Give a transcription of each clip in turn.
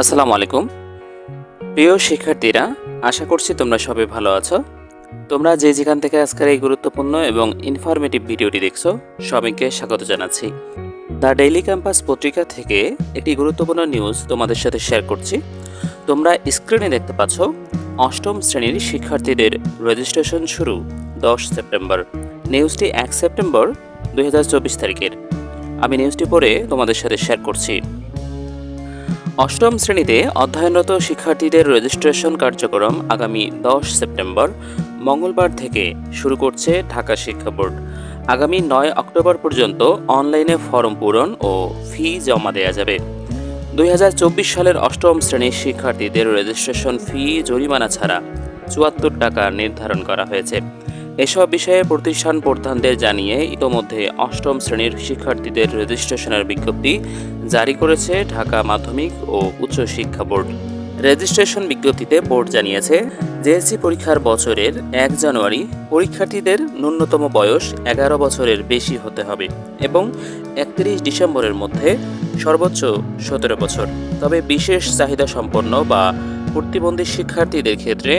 আসসালামু আলাইকুম। প্রিয় শিক্ষার্থীরা, আশা করছি তোমরা সবাই ভালো আছো। তোমরা যে যেখান থেকে আজকের এই গুরুত্বপূর্ণ এবং ইনফরমেটিভ ভিডিওটি দেখছো, সবাইকে স্বাগত জানাচ্ছি। দ্য ডেইলি ক্যাম্পাস পত্রিকা থেকে একটি গুরুত্বপূর্ণ নিউজ তোমাদের সাথে শেয়ার করছি। তোমরা স্ক্রিনে দেখতে পাচ্ছ, অষ্টম শ্রেণীর শিক্ষার্থীদের রেজিস্ট্রেশন শুরু 10 সেপ্টেম্বর। নিউজটি 1 সেপ্টেম্বর 2024 তারিখের। আমি নিউজটি পড়ে তোমাদের সাথে শেয়ার করছি। অষ্টম শ্রেণীতে অধ্যয়নরত শিক্ষার্থীদের রেজিস্ট্রেশন কার্যক্রম আগামী 10 সেপ্টেম্বর মঙ্গলবার থেকে শুরু করছে ঢাকা শিক্ষা বোর্ড। আগামী 9 অক্টোবর পর্যন্ত অনলাইনে ফর্ম পূরণ ও ফি জমা দেওয়া যাবে। 2024 সালের অষ্টম শ্রেণীর শিক্ষার্থীদের রেজিস্ট্রেশন ফি জরিমানা ছাড়া 74 টাকা নির্ধারণ করা হয়েছে। এসব বিষয়ে প্রতিষ্ঠান প্রধানদের জানিয়ে ইতোমধ্যে অষ্টম শ্রেণীর শিক্ষার্থীদের রেজিস্ট্রেশনের বিজ্ঞপ্তি জারি করেছে ঢাকা মাধ্যমিক ও উচ্চ শিক্ষা বোর্ড। রেজিস্ট্রেশন বিজ্ঞপ্তিতে বোর্ড জানিয়েছে, জেএসসি পরীক্ষার বছরের 1 জানুয়ারি পরীক্ষার্থীদের ন্যূনতম বয়স 11 বছরের বেশি হতে হবে এবং 31 ডিসেম্বরের মধ্যে সর্বোচ্চ 17 বছর। তবে বিশেষ চাহিদা সম্পন্ন বা প্রতিবন্ধী শিক্ষার্থীদের ক্ষেত্রে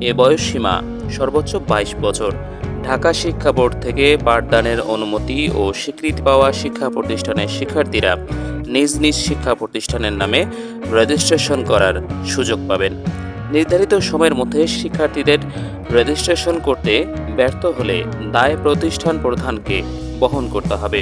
এ বয়স সীমা সর্বোচ্চ 22 বছর। ঢাকা শিক্ষা বোর্ড থেকে পাঠদানের অনুমতি ও স্বীকৃতি পাওয়া শিক্ষা প্রতিষ্ঠানের শিক্ষার্থীরা নিজ নিজ শিক্ষা প্রতিষ্ঠানের নামে রেজিস্ট্রেশন করার সুযোগ পাবেন। নির্ধারিত সময়ের মধ্যে শিক্ষার্থীদের রেজিস্ট্রেশন করতে ব্যর্থ হলে দায় প্রতিষ্ঠান প্রধানকে বহন করতে হবে।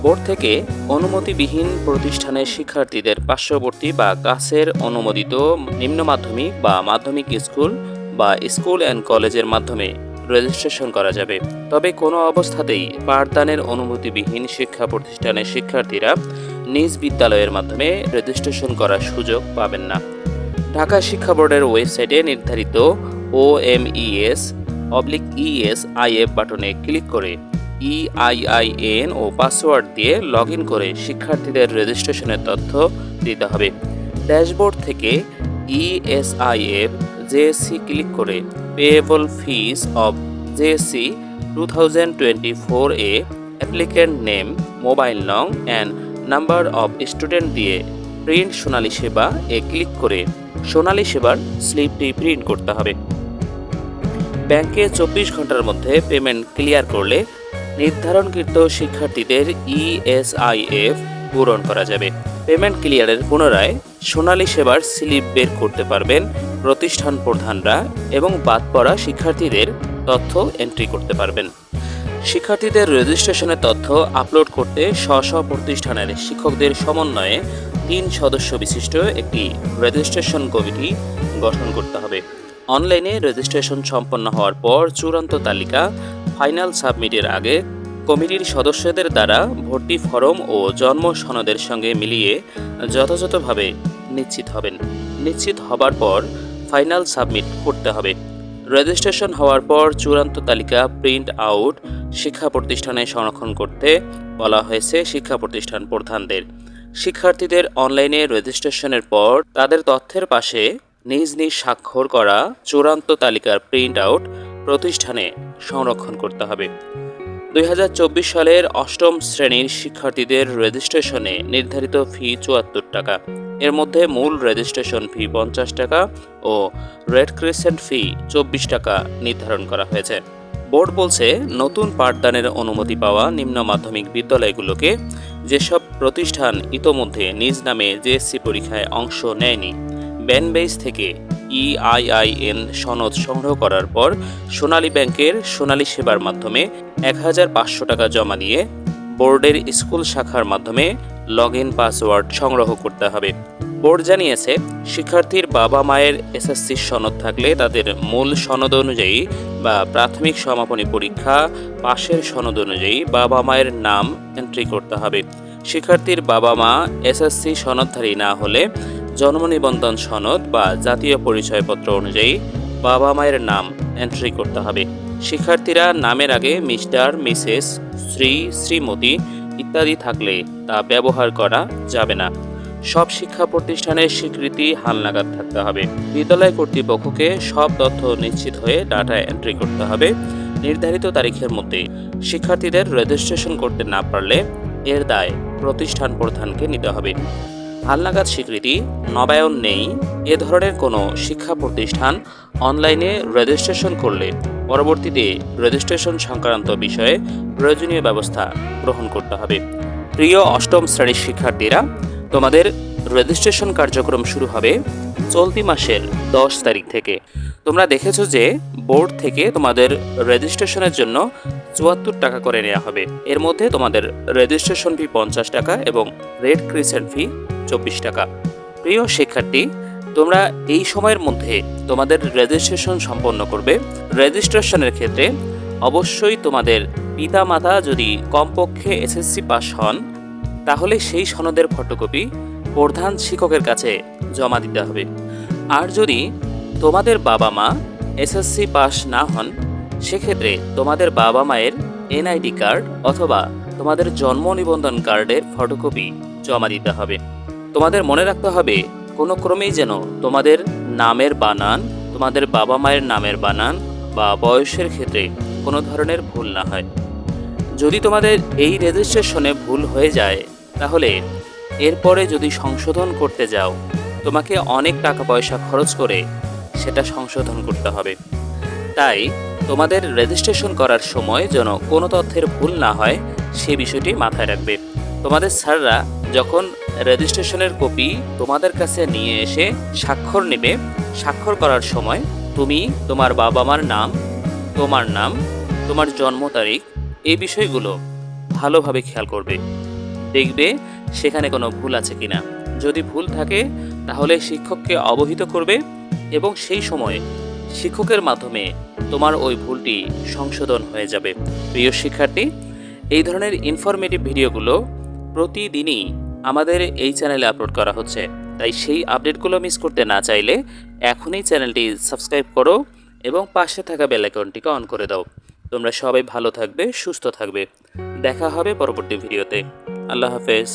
বোর্ড থেকে অনুমতিবিহীন প্রতিষ্ঠানের শিক্ষার্থীদের পার্শ্ববর্তী বা কাছের অনুমোদিত নিম্ন মাধ্যমিক বা মাধ্যমিক স্কুল বা স্কুল অ্যান্ড কলেজের মাধ্যমে রেজিস্ট্রেশন করা যাবে। তবে কোনো অবস্থাতেই পাঠদানের অনুমতিবিহীন শিক্ষা প্রতিষ্ঠানের শিক্ষার্থীরা নিজ বিদ্যালয়ের মাধ্যমে রেজিস্ট্রেশন করার সুযোগ পাবেন না। ঢাকা শিক্ষা বোর্ডের ওয়েবসাইটে নির্ধারিত OMES/ESIF বাটনে ক্লিক করে EIIN ও পাসওয়ার্ড দিয়ে লগ ইন করে শিক্ষার্থীদের রেজিস্ট্রেশনের তথ্য দিতে হবে। ড্যাশবোর্ড থেকে ESIF জেএসসি ক্লিক করে পেয়েবল ফিস অব জেএসসি 2024 এ অ্যাপ্লিক্যান্ট নেম, মোবাইল নং অ্যান্ড নাম্বার অব স্টুডেন্ট দিয়ে প্রিন্ট সোনালী সেবা এ ক্লিক করে সোনালী সেবার স্লিপটি প্রিন্ট করতে হবে। ব্যাংকে 24 ঘন্টার মধ্যে পেমেন্ট ক্লিয়ার করলে নির্ধারণকৃত শিক্ষার্থীদের ESIF পূরণ করা যাবে। পেমেন্ট ক্লিয়ারের পুনরায় সোনালী সেবার স্লিপ বের করতে পারবেন প্রতিষ্ঠান প্রধানরা এবং বাদ পড়া শিক্ষার্থীদের তথ্য এন্ট্রি করতে পারবেন। শিক্ষার্থীদের রেজিস্ট্রেশনের তথ্য আপলোড করতে স্ব প্রতিষ্ঠানের শিক্ষকদের সমন্বয়ে 3 সদস্য বিশিষ্ট একটি রেজিস্ট্রেশন কমিটি গঠন করতে হবে। অনলাইনে রেজিস্ট্রেশন সম্পন্ন হওয়ার পর চূড়ান্ত তালিকা ফাইনাল সাবমিটের আগে কমিটির সদস্যদের দ্বারা ভর্তি ফরম ও জন্ম সনদের সঙ্গে মিলিয়ে যথাযথভাবে নিশ্চিত হবার পর ফাইনাল সাবমিট করতে হবে। রেজিস্ট্রেশন হওয়ার পর চূড়ান্ত তালিকা প্রিন্ট আউট শিক্ষা প্রতিষ্ঠানে সংরক্ষণ করতে বলা হয়েছে শিক্ষা প্রতিষ্ঠান প্রধানদের। শিক্ষার্থীদের অনলাইনে রেজিস্ট্রেশনের পর তাদের তথ্যের পাশে নিজ নিজ স্বাক্ষর করা চূড়ান্ত তালিকার প্রিন্ট আউট প্রতিষ্ঠানে সংরক্ষণ করতে হবে। 2024 সালের অষ্টম শ্রেণীর শিক্ষার্থীদের রেজিস্ট্রেশনে নির্ধারিত ফি 74 টাকা। এর মধ্যে মূল রেজিস্ট্রেশন ফি 50 টাকা ও রেড ক্রিসেন্ট ফি 24 টাকা নির্ধারণ করা হয়েছে। বোর্ড বলছে, নতুন পাঠদানের অনুমতি পাওয়া নিম্ন মাধ্যমিক বিদ্যালয়গুলোকে যেসব প্রতিষ্ঠান ইতোমধ্যে নিজ নামে জেএসসি পরীক্ষায় অংশ নেয়নি, ব্যানবেইস থেকে EIIN সনদ সংগ্রহ করার পর সোনালী ব্যাংকের সোনালী সেবার মাধ্যমে 1500 টাকা জমা দিয়ে বোর্ডের স্কুল শাখার মাধ্যমে লগ ইন পাসওয়ার্ড সংগ্রহ করতে হবে। বোর্ড জানিয়েছে, শিক্ষার্থীর বাবা মায়ের SSC সনদ থাকলে তাদের মূল সনদ অনুযায়ী বা প্রাথমিক সমাপনী পরীক্ষা পাশের সনদ অনুযায়ী বাবা মায়ের নাম এন্ট্রি করতে হবে। শিক্ষার্থীর বাবা মা SSC সনদধারী না হলে জন্ম নিবন্ধন সনদ বা জাতীয় পরিচয়পত্র অনুযায়ী বাবা মায়ের নাম এন্ট্রি করতে হবে। শিক্ষার্থীরা নামের আগে মিস্টার, মিসেস, শ্রী, শ্রীমতী ইত্যাদি থাকলে তা ব্যবহার করা যাবে না। সব শিক্ষা প্রতিষ্ঠানের স্বীকৃতি হালনাগাদ থাকতে হবে। বিদ্যালয় কর্তৃপক্ষকে সব তথ্য নিশ্চিত হয়ে ডাটা এন্ট্রি করতে হবে। নির্ধারিত তারিখের মধ্যে শিক্ষার্থীদের রেজিস্ট্রেশন করতে না পারলে এর দায় প্রতিষ্ঠান প্রধানকে নিতে হবে। হালনাগাদ স্বীকৃতি নবায়ন নেই এ ধরনের কোনো শিক্ষা প্রতিষ্ঠান অনলাইনে রেজিস্ট্রেশন করলে পরবর্তীতে রেজিস্ট্রেশন সংক্রান্ত বিষয়ে প্রয়োজনীয় ব্যবস্থা গ্রহণ করতে হবে। প্রিয় অষ্টম শ্রেণীর শিক্ষার্থীরা, তোমাদের রেজিস্ট্রেশন কার্যক্রম শুরু হবে চলতি মাসের 10 তারিখ থেকে। তোমরা দেখেছো যে বোর্ড থেকে তোমাদের রেজিস্ট্রেশনের জন্য 74 টাকা করে নেওয়া হবে। এর মধ্যে তোমাদের রেজিস্ট্রেশন ফি 50 টাকা এবং রেড ক্রিসেন্ট ফি 24 টাকা। প্রিয় শিক্ষার্থী, তোমরা এই সময়ের মধ্যে তোমাদের রেজিস্ট্রেশন সম্পন্ন করবে। রেজিস্ট্রেশনের ক্ষেত্রে অবশ্যই তোমাদের পিতামাতা যদি কমপক্ষে এসএসসি পাস হন, তাহলে সেই সনদের ফটোকপি প্রধান শিক্ষকের কাছে জমা দিতে হবে। আর যদি তোমাদের বাবা মা এসএসসি পাস না হন, সেক্ষেত্রে তোমাদের বাবা মায়ের এনআইডি কার্ড অথবা তোমাদের জন্ম নিবন্ধন কার্ডের ফটোকপি জমা দিতে হবে। তোমাদের মনে রাখতে হবে কোনো ক্রমেই যেন তোমাদের নামের বানান, তোমাদের বাবা মায়ের নামের বানান বা বয়সের ক্ষেত্রে কোনো ধরনের ভুল না হয়। যদি তোমাদের এই রেজিস্ট্রেশনে ভুল হয়ে যায়, তাহলে এরপরে যদি সংশোধন করতে যাও, তোমাকে অনেক টাকা পয়সা খরচ করে সেটা সংশোধন করতে হবে। তাই তোমাদের রেজিস্ট্রেশন করার সময় যেন কোনো তথ্যের ভুল না হয়, সে বিষয়টি মাথায় রাখবে। তোমাদের স্যাররা যখন রেজিস্ট্রেশনের কপি তোমাদের কাছে নিয়ে এসে স্বাক্ষর নেবে, স্বাক্ষর করার সময় তুমি তোমার বাবা মার নাম, তোমার জন্ম তারিখ, এই বিষয়গুলো ভালোভাবে খেয়াল করবে। দেখবে সেখানে কোনো ভুল আছে কিনা। যদি ভুল থাকে তাহলে শিক্ষককে অবহিত করবে এবং সেই সময় শিক্ষকের মাধ্যমে তোমার ওই ভুলটি সংশোধন হয়ে যাবে। প্রিয় শিক্ষার্থী, এই ধরনের ইনফরমেটিভ ভিডিওগুলো প্রতিদিনই আমাদের এই চ্যানেলে আপলোড করা হচ্ছে। তাই সেই আপডেটগুলো মিস করতে না চাইলে এখনই চ্যানেলটি সাবস্ক্রাইব করো এবং পাশে থাকা বেল আইকনটিকে অন করে দাও। তোমরা সবাই ভালো থাকবে, সুস্থ থাকবে। দেখা হবে পরবর্তী ভিডিওতে। আল্লাহ হাফেজ।